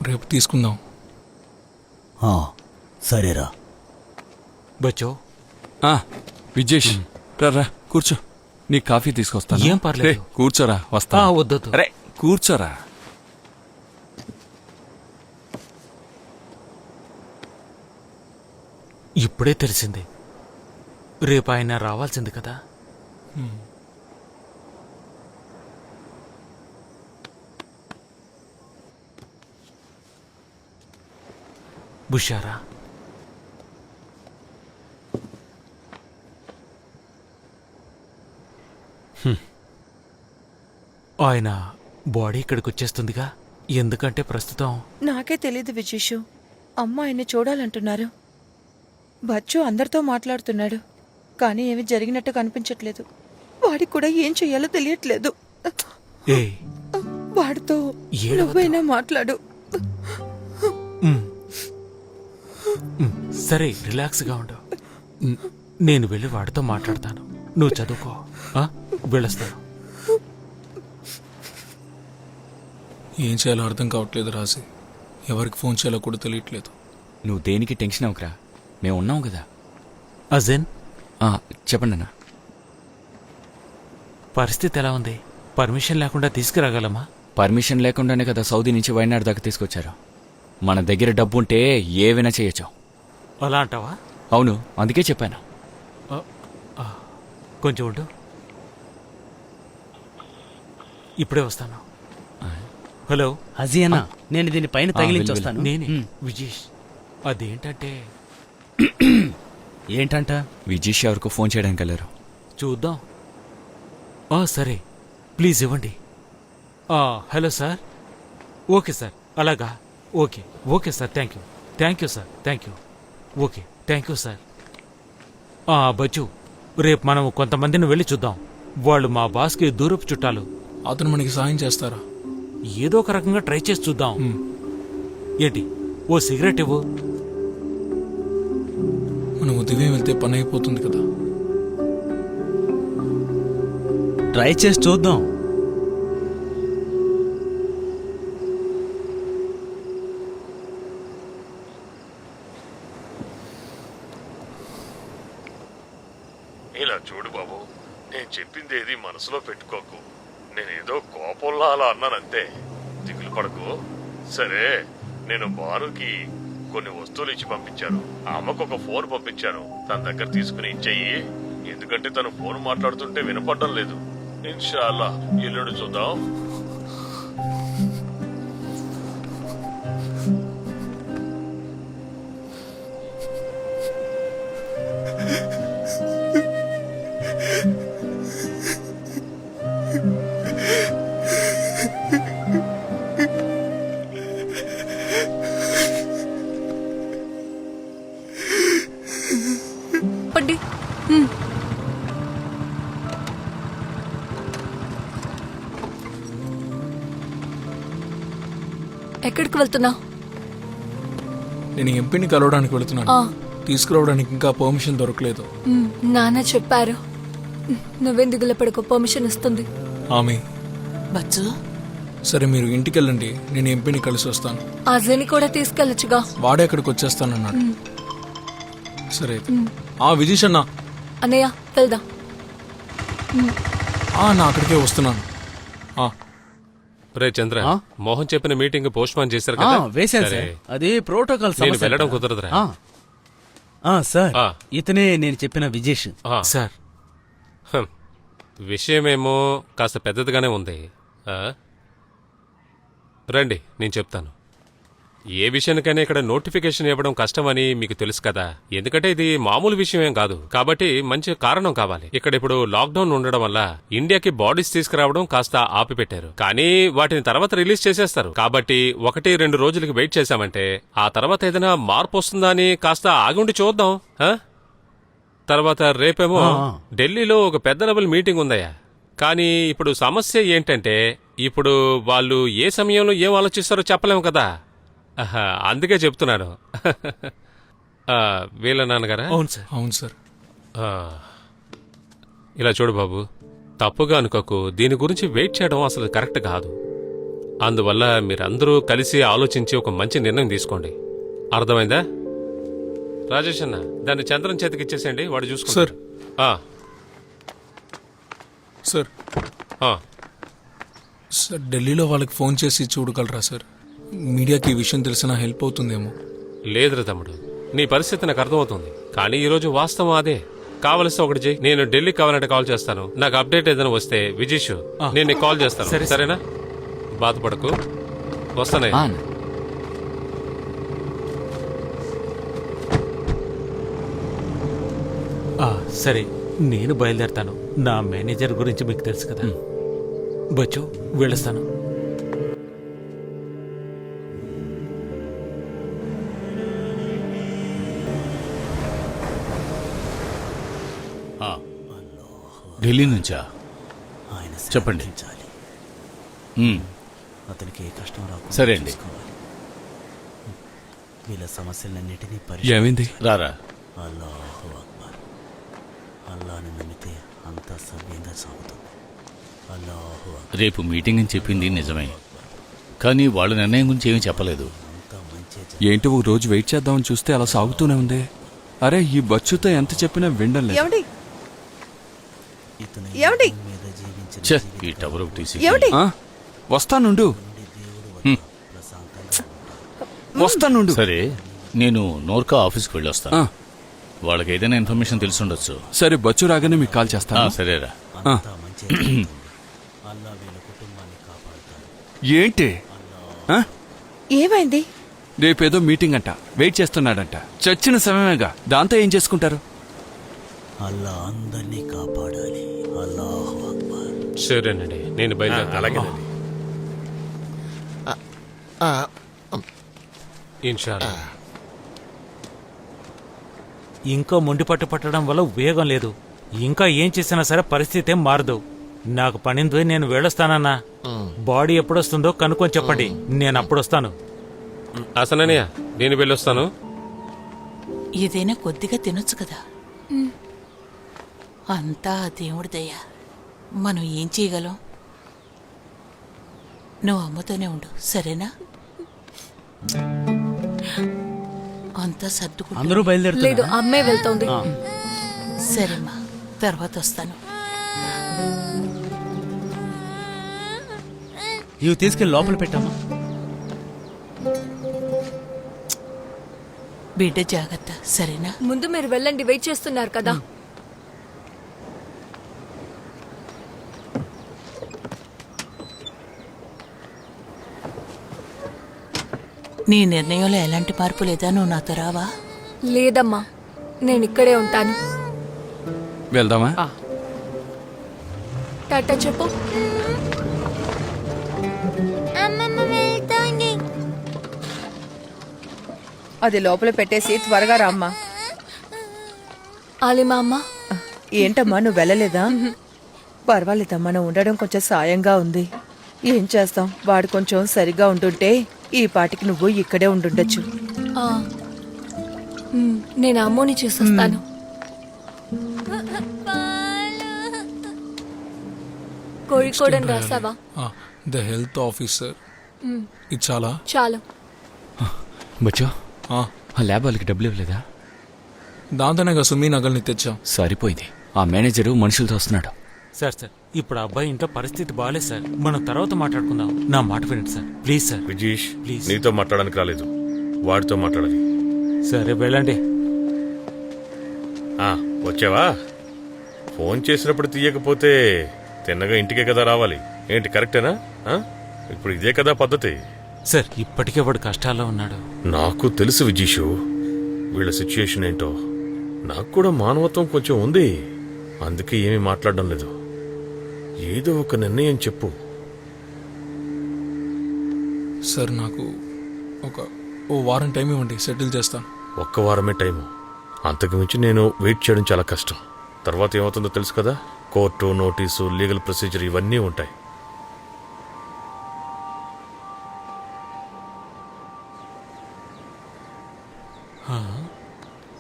రేపు తీసుకుందాం. సరేరా. బచ్చో విజేష్ రా కూర్చో, నీ కాఫీ తీసుకొస్తాను. ఏం పర్లేదు. కూర్చోరా, వస్తా. వద్దు. రే కూర్చోరా. ఇప్పుడే తెలిసింది, రేపు ఆయన రావాల్సింది కదా. బుషారా, ఆయన బాడీ ఇక్కడికి వచ్చేస్తుందిగా. ఎందుకంటే ప్రస్తుతం నాకే తెలీదు విజేషు. అమ్మ ఆయన్ని చూడాలంటున్నారు. బచ్చు అందరితో మాట్లాడుతున్నాడు, కానీ ఏమి జరిగినట్టు కనిపించట్లేదు. వాడికి కూడా ఏం చెయ్యాలో తెలియట్లేదు. వాడితో నువ్వైనా మాట్లాడు. సరే, రిలాక్స్గా ఉండు. నేను వెళ్ళి వాడితో మాట్లాడతాను. నువ్వు చదువుకో. వెళ్ళొస్తాను. ఏం చేయాలో అర్థం కావట్లేదు రాజీ. ఎవరికి ఫోన్ చేయాలో కూడా తెలియట్లేదు. నువ్వు దేనికి టెన్షన్ అవ్వకరా, మేము ఉన్నాం కదా. అజన్, చెప్పండి అన్న. పరిస్థితి ఎలా ఉంది? పర్మిషన్ లేకుండా తీసుకురాగలమా? పర్మిషన్ లేకుండానే కదా సౌదీ నుంచి వైనాడు దాకా తీసుకొచ్చారు. మన దగ్గర డబ్బు ఉంటే ఏవైనా చేయొచ్చు. అలా అంటావా? అవును, అందుకే చెప్పాను. కొంచెం ఉండు, ఇప్పుడే వస్తాను. హలో అజీనా, నేను దీని పైన తగిలించొస్తాను. నేనే విజేష్. అదేంటంటే ఏంటంట? విజేష్ ఎవరికో ఫోన్ చేయడానికి వెళ్ళారు. చూద్దాం. సరే, ప్లీజ్ ఇవ్వండి. Hello sir. ఓకే సార్, అలాగా. Okay sir, thank you sir, okay, thank you sir. బచ్చు, రేపు మనం కొంతమందిని వెళ్ళి చూద్దాం. వాళ్ళు మా బాస్కి దూరపు చుట్టాలు. అతను మనకి సాయం చేస్తారా? ఏదో ఒక రకంగా ట్రై చేసి చూద్దాం. ఏంటి, ఓ సిగరెట్ ఇవ్వు. మనం ఉదయం వెళ్తే పని అయిపోతుంది కదా. ట్రై చేసి చూద్దాం. ఇలా చూడు బాబు, నేను చెప్పింది ఏది మనసులో పెట్టుకోకు. నేనేదో కోపంలో అలా అన్నానంతే, దిగులు పడకు. సరే, నేను భానుకి కొన్ని వస్తువులు ఇచ్చి పంపించాను. ఆ అమ్మకు ఒక ఫోన్ పంపించాను, తన దగ్గర తీసుకుని ఇచ్చేయి. ఎందుకంటే తను ఫోన్ మాట్లాడుతుంటే వినపడడం లేదు. ఇన్షాల్లా ఎల్లుండి చూద్దాం. పడ్డి. ఎక్కడికి వెళ్తున్నావు? నేను ఎంపీని కలవడానికి వెళుతున్నాను. తీసుకురావడానికి ఇంకా పర్మిషన్ దొరకలేదు. నాన్న చెప్పారు. నువ్వేం దిగులు పడుకో, పర్మిషన్ ఇస్తుంది. ఆమె బచ్చు, సరే మీరు ఇంటికి వెళ్ళండి, నేను ఎంపీని కలిసి వస్తాను. అజని కూడా తీసుకెళ్ళొచ్చుగా. వాడే అక్కడికి వచ్చేస్తానన్నాడు. సరే విజేష్ అన్న. అన్నయ్య వెళ్దాం. నా అక్కడికే వస్తున్నాను. రే చంద్ర, మోహన్ చెప్పిన మీటింగ్ పోస్ట్ పోన్ చేశారు కదా? వేశాను సార్, అది ప్రోటోకాల్. నేను వెళ్ళడం కుదరదురా. సార్, ఇతనే నేను చెప్పిన విజేష్ సార్. విషయమేమో కాస్త పెద్దదిగానే ఉంది. రండి, నేను చెప్తాను. ఏ విషయానికైనా ఇక్కడ నోటిఫికేషన్ ఇవ్వడం కష్టమని మీకు తెలుసు కదా. ఎందుకంటే ఇది మామూలు విషయమేం కాదు. కాబట్టి మంచి కారణం కావాలి. ఇక్కడ ఇప్పుడు లాక్డౌన్ ఉండడం వల్ల ఇండియాకి బాడీస్ తీసుకురావడం కాస్త ఆపిపెట్టారు. కానీ వాటిని తర్వాత రిలీజ్ చేసేస్తారు. కాబట్టి 1-2 రోజులకి వెయిట్ చేశామంటే ఆ తర్వాత ఏదైనా మార్పు వస్తుందా అని కాస్త ఆగుండి చూద్దాం. తర్వాత రేపేమో ఢిల్లీలో ఒక పెద్ద లెవెల్ మీటింగ్ ఉందయ్యా. కానీ ఇప్పుడు సమస్య ఏంటంటే ఇప్పుడు వాళ్ళు ఏ సమయంలో ఏం ఆలోచిస్తారో చెప్పలేము కదా. అందుకే చెప్తున్నాను. వీళ్ళ నాన్నగారా? అవును సార్. ఇలా చూడు బాబు, తప్పుగా అనుకోకు. దీని గురించి వెయిట్ చేయడం అసలు కరెక్ట్ కాదు. అందువల్ల మీరందరూ కలిసి ఆలోచించి ఒక మంచి నిర్ణయం తీసుకోండి. అర్థమైందా? రాజేష్ అన్న, దాన్ని చంద్రం చేతికి ఇచ్చేసేయండి, వాడు చూసుకుంటాడు. సార్ ఆ, సార్ ఢిల్లీలో వాళ్ళకి ఫోన్ చేసి చూడగలరా సార్? మీడియాకి ఈ విషయం తెలిసినా హెల్ప్ అవుతుందేమో. లేదురా తమ్ముడు, నీ పరిస్థితి నాకు అర్థమవుతుంది, కానీ ఈరోజు వాస్తవం అదే. కావలిస్తే ఒకటి చెయ్యి, నేను ఢిల్లీకి కావాలంటే కాల్ చేస్తాను. నాకు అప్డేట్ ఏదైనా వస్తే విజేష్ నేను నీకు కాల్ చేస్తాను. సరే, సరేనా? బాధపడకు, వస్తానయ్యా. ఆ, అన్న. సరే, నేను బయలుదేరతాను. నా మేనేజర్ గురించి మీకు తెలుసు కదా. బచ్చు, వెళ్ళొస్తాను. ఢిల్లీ నుంచా? ఆయన చెప్పండి. శ్రమించాలి. అతనికి ఏ కష్టం రాకుండా సరే అండి. చూసుకోవాలి. వీళ్ళ సమస్యలన్నిటినీ ఏమైంది? రారా. అల్లాహు అక్బర్. అల్లాని నమ్మితే అంతా సవ్యంగా సాగుతుంది. అల్లాహు అక్బర్. రేపు మీటింగ్ అని చెప్పింది నిజమే, కానీ వాళ్ళ నిర్ణయం గురించి ఏమీ చెప్పలేదు. అంతా మంచి ఏంటి ఒక రోజు వెయిట్ చేద్దామని చూస్తే అలా సాగుతూనే ఉంది. అరే ఈ బచ్చుతో ఎంత చెప్పినా వినడం లేదు. ఏమండి ఇతను ఏమండి? భూమి మీద జీవించిన ఛే, ఈ టవర్ ఒకటి తీసి. ఏమండి? ఆ, వస్తానుండు వస్తానుండు. సరే, నేను నోర్కా ఆఫీస్కి వెళ్ళొస్తాను. ఆ, వాళ్ళకి ఏదైనా ఇన్ఫర్మేషన్ తెలిసి సరే బచ్చు రాగానే మీకు కాల్ చేస్తాను. సరేరా. అంతా మంచి అల్లా వీళ్ళ కుటుంబాన్ని కాపాడుతాడు. ఏంటి ఆ? ఏమైంది? రేపేదో మీటింగ్ అంట, వెయిట్ చేస్తున్నాడంట. చచ్చిన సమయమేగా, దాంతో ఏం చేసుకుంటారు? అల్లా అందరినీ కాపాడాలి. అల్లాహు అక్బర్. సరేనండి, నేను బయలుదేరుతాను. అలాగేనండి. ఇన్షాల్లా. ఇంకా మొండి పట్టు పట్టడం వల్ల ఉపయోగం లేదు. ఇంకా ఏం చేసినా సరే పరిస్థితి ఏం మారదు. నాకు పనింది, నేను వెళ్ళొస్తానన్నా. బాడీ ఎప్పుడొస్తుందో కనుక్కొని చెప్పండి, నేను అప్పుడొస్తాను. అసనయ్య, నేను వెళ్ళొస్తాను. ఏదైనా కొద్దిగా తినొచ్చు కదా. అంతా ఆ దేవుడి దయ. మనం ఏం చేయగలం? నువ్వు అమ్మతోనే ఉండు, సరేనా? అంతా సర్దుకుంటూ. అందరూ లేదు, బయలుదేరుతారు. అమ్మే వెళ్తోంది. సరేమ్మా, తర్వాత వస్తాను. ఇవి తీసుకెళ్ళి లోపల పెట్టామా? బిడ్డ జాగ్రత్త, సరేనా? ముందు మీరు వెళ్ళండి, వెయిట్ చేస్తున్నారు కదా. నీ నిర్ణయంలో ఎలాంటి మార్పు లేదా? నువ్వు నాతో రావా? లేదమ్మా, నేను ఇక్కడే ఉంటాను. వెళ్దామా? టాటా చెప్పు. అది లోపల పెట్టేసి త్వరగా రామ్మా. ఆలిమా అమ్మ, ఏంటమ్మా నువ్వు వెళ్ళలేదా? పర్వాలేదమ్మా, నువ్వు ఉండడం కొంచెం సాయంగా ఉంది. ఏం చేస్తాం, వాడు కొంచెం సరిగా ఉంటుంటే ఈ పాటికి నువ్వు ఇక్కడే ఉండుండొచ్చు. ఆ, నేను అమ్మోని చూసొస్తాను. కోഴിకోడని రాసావా? The health officer. ఇది చాలా చాలు. బచ్చో, ఆ, ఆ ల్యాబ్ వాళ్ళకి డబ్బులు ఇవ్వలేదా? దాంతోనేగా సుమీ నగల్ని తెచ్చాం. సరిపోయింది. ఆ మేనేజరు మనుషులతో వస్తున్నాడు. సార్ ఇప్పుడు ఆ అబ్బాయి ఇంట్లో పరిస్థితి బాగాలేదు సార్. మనం తర్వాత మాట్లాడుకుందాం. నా మాట వినండి సార్, ప్లీజ్ సార్. విజీష్, ప్లీజ్. నీతో మాట్లాడడానికి రాలేదు, వాడితో మాట్లాడాలి. సరే, వెళ్ళండి. వచ్చావా? ఫోన్ చేసినప్పుడు తీయకపోతే తిన్నగా ఇంటికే కదా రావాలి. ఏంటి, కరెక్టేనా? ఇప్పుడు ఇదే కదా పద్ధతి. సార్, ఇప్పటికే వాడు కష్టాల్లో ఉన్నాడు. నాకు తెలుసు విజీషు, వీళ్ళ సిచ్యుయేషన్ ఏంటో. నాకు కూడా మానవత్వం కొంచెం ఉంది, అందుకే ఏమీ మాట్లాడడం లేదు. ఏదో ఒక నిర్ణయం చెప్పు. సార్ నాకు ఓ వారం టైం ఇవ్వండి, సెటిల్ చేస్తాను. ఒక్క వారమే టైము, అంతకు మించి నేను వెయిట్ చేయడం చాలా కష్టం. తర్వాత ఏమవుతుందో తెలుసు కదా, కోర్టు, నోటీసు, లీగల్ ప్రొసీజర్ ఇవన్నీ ఉంటాయి.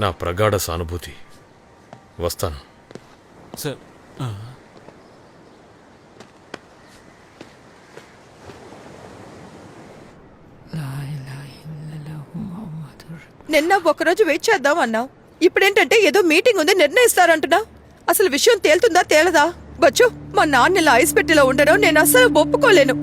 నా ప్రగాఢ సానుభూతి. వస్తాను. సార్, నిన్న ఒకరోజు వెయిట్ చేద్దాం అన్నావు. ఇప్పుడేంటంటే ఏదో మీటింగ్ ఉంది నిర్ణయిస్తారంటున్నావు. అసలు విషయం తేలుతుందా తేలదా? బచ్చు, మా నాన్న ఇలా ఐస్ పెట్టిలో ఉండడం నేను అస్సలు ఒప్పుకోలేను.